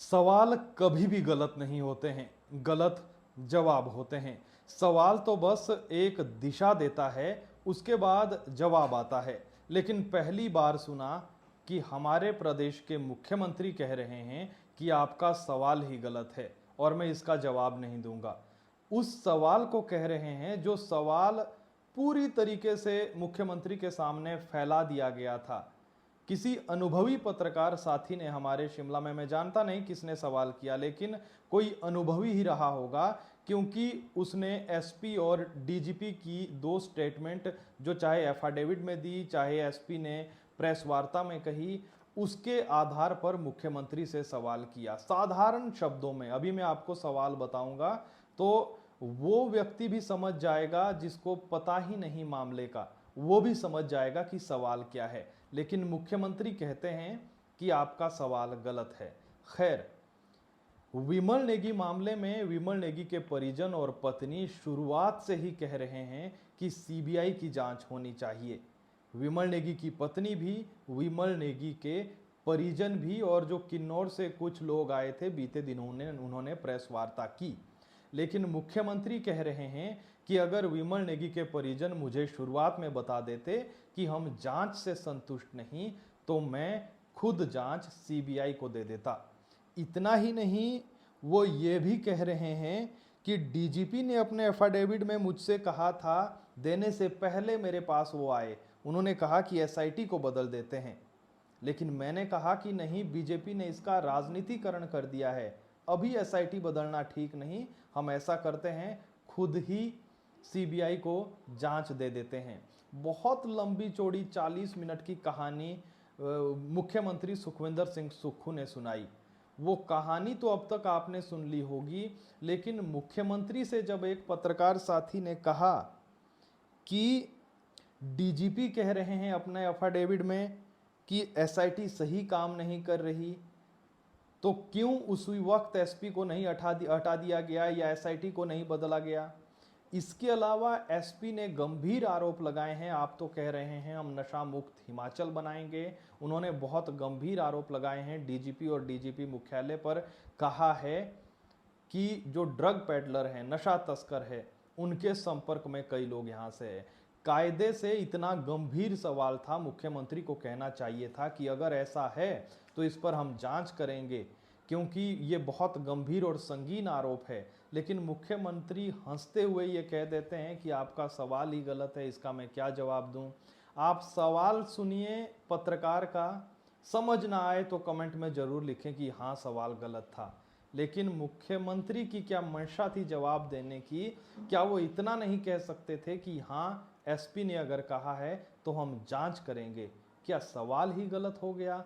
सवाल कभी भी गलत नहीं होते हैं, गलत जवाब होते हैं। सवाल तो बस एक दिशा देता है, उसके बाद जवाब आता है। लेकिन पहली बार सुना कि हमारे प्रदेश के मुख्यमंत्री कह रहे हैं कि आपका सवाल ही गलत है और मैं इसका जवाब नहीं दूंगा। उस सवाल को कह रहे हैं जो सवाल पूरी तरीके से मुख्यमंत्री के सामने फैला दिया गया था। किसी अनुभवी पत्रकार साथी ने हमारे शिमला में, मैं जानता नहीं किसने सवाल किया, लेकिन कोई अनुभवी ही रहा होगा, क्योंकि उसने एसपी और डीजीपी की दो स्टेटमेंट जो चाहे एफिडेविट में दी, चाहे एसपी ने प्रेस वार्ता में कही, उसके आधार पर मुख्यमंत्री से सवाल किया साधारण शब्दों में। अभी मैं आपको सवाल बताऊंगा तो वो व्यक्ति भी समझ जाएगा जिसको पता ही नहीं मामले का, वो भी समझ जाएगा कि सवाल क्या है। लेकिन मुख्यमंत्री कहते हैं कि आपका सवाल गलत है। खैर, विमल नेगी मामले में विमल नेगी के परिजन और पत्नी शुरुआत से ही कह रहे हैं कि सीबीआई की जांच होनी चाहिए। विमल नेगी की पत्नी भी, विमल नेगी के परिजन भी, और जो किन्नौर से कुछ लोग आए थे बीते दिनों उन्होंने प्रेस वार्ता की। लेकिन मुख्यमंत्री कह रहे हैं कि अगर विमल नेगी के परिजन मुझे शुरुआत में बता देते कि हम जांच से संतुष्ट नहीं, तो मैं खुद जांच सीबीआई को दे देता। इतना ही नहीं, वो ये भी कह रहे हैं कि डीजीपी ने अपने एफिडेविट में मुझसे कहा था, देने से पहले मेरे पास वो आए, उन्होंने कहा कि एसआईटी को बदल देते हैं। लेकिन मैंने कहा कि नहीं, बीजेपी ने इसका राजनीतिकरण कर दिया है, अभी एसआईटी बदलना ठीक नहीं, हम ऐसा करते हैं खुद ही सीबीआई को जांच दे देते हैं। बहुत लंबी चौड़ी 40 मिनट की कहानी मुख्यमंत्री सुखविंदर सिंह सुक्खू ने सुनाई। वो कहानी तो अब तक आपने सुन ली होगी, लेकिन मुख्यमंत्री से जब एक पत्रकार साथी ने कहा कि डीजीपी कह रहे हैं अपने एफिडेविट में कि एसआईटी सही काम नहीं कर रही, तो क्यों उसी वक्त एसपी को नहीं हटा दिया गया या एसआईटी को नहीं बदला गया। इसके अलावा एसपी ने गंभीर आरोप लगाए हैं। आप तो कह रहे हैं हम नशा मुक्त हिमाचल बनाएंगे, उन्होंने बहुत गंभीर आरोप लगाए हैं डीजीपी और डीजीपी मुख्यालय पर। कहा है कि जो ड्रग पेडलर हैं, नशा तस्कर है, उनके संपर्क में कई लोग यहाँ से है। कायदे से इतना गंभीर सवाल था, मुख्यमंत्री को कहना चाहिए था कि अगर ऐसा है तो इस पर हम जांच करेंगे, क्योंकि ये बहुत गंभीर और संगीन आरोप है। लेकिन मुख्यमंत्री हंसते हुए ये कह देते हैं कि आपका सवाल ही गलत है, इसका मैं क्या जवाब दूं। आप सवाल सुनिए पत्रकार का, समझ ना आए तो कमेंट में जरूर लिखें कि हाँ सवाल गलत था। लेकिन मुख्यमंत्री की क्या मंशा थी जवाब देने की? क्या वो इतना नहीं कह सकते थे कि हाँ एसपी ने अगर कहा है तो हम जांच करेंगे? क्या सवाल ही गलत हो गया?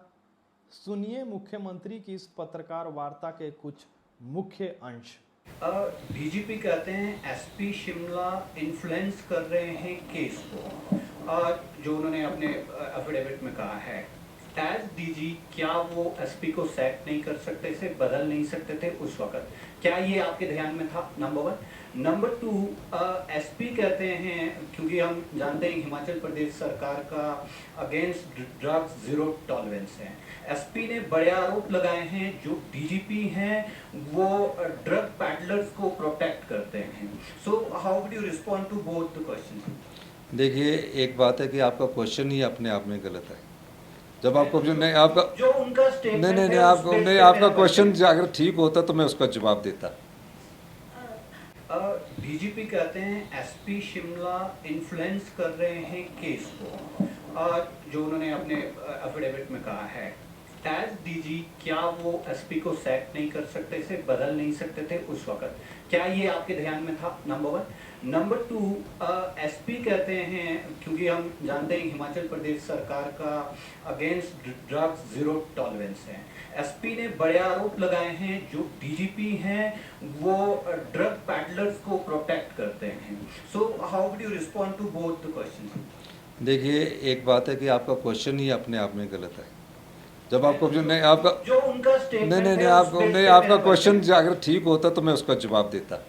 सुनिए मुख्यमंत्री की इस पत्रकार वार्ता के कुछ मुख्य अंश। डीजीपी कहते हैं एसपी शिमला इन्फ्लुएंस कर रहे हैं केस को, जो उन्होंने अपने एफिडेविट में कहा है। एज डीजी क्या वो एसपी को सैक नहीं कर सकते थे, बदल नहीं सकते थे उस वक्त? क्या ये आपके ध्यान में था? नंबर 1। नंबर 2, एसपी कहते हैं, क्योंकि हम जानते हैं हिमाचल प्रदेश सरकार का अगेंस्ट ड्रग्स जीरो टॉलरेंस है। एसपी ने बड़े आरोप लगाए हैं, जो डीजीपी हैं वो ड्रग पैडलर्स को प्रोटेक्ट करते हैं। So how would you respond to both the question? देखिए, एक बात है कि आपका क्वेश्चन ही अपने आप में गलत है। जब आपको नहीं, आपका जो उनका स्टेटमेंट नहीं, आपका क्वेश्चन अगर ठीक होता तो मैं उसका जवाब देता। डीजीपी कहते हैं एसपी शिमला इन्फ्लुएंस कर रहे हैं केस को, जो उन्होंने अपने एफिडेविट में कहा है। एज डीजी क्या वो एसपी को सैक नहीं कर सकते थे, बदल नहीं सकते थे उस वक्त? क्या ये आपके ध्यान में था? नंबर 1। नंबर 2, एसपी कहते हैं, क्योंकि हम जानते हैं हिमाचल प्रदेश सरकार का अगेंस्ट ड्रग्स जीरो टॉलरेंस है। एसपी ने बड़े आरोप लगाए हैं, जो डीजीपी हैं वो ड्रग पैडलर्स को प्रोटेक्ट करते हैं। So how would you respond to both the question? देखिए, एक बात है कि आपका क्वेश्चन ही अपने आप में गलत है। जब आपको नहीं, आपका जो उनका स्टेटमेंट नहीं, आपका क्वेश्चन अगर ठीक होता तो मैं उसका जवाब देता।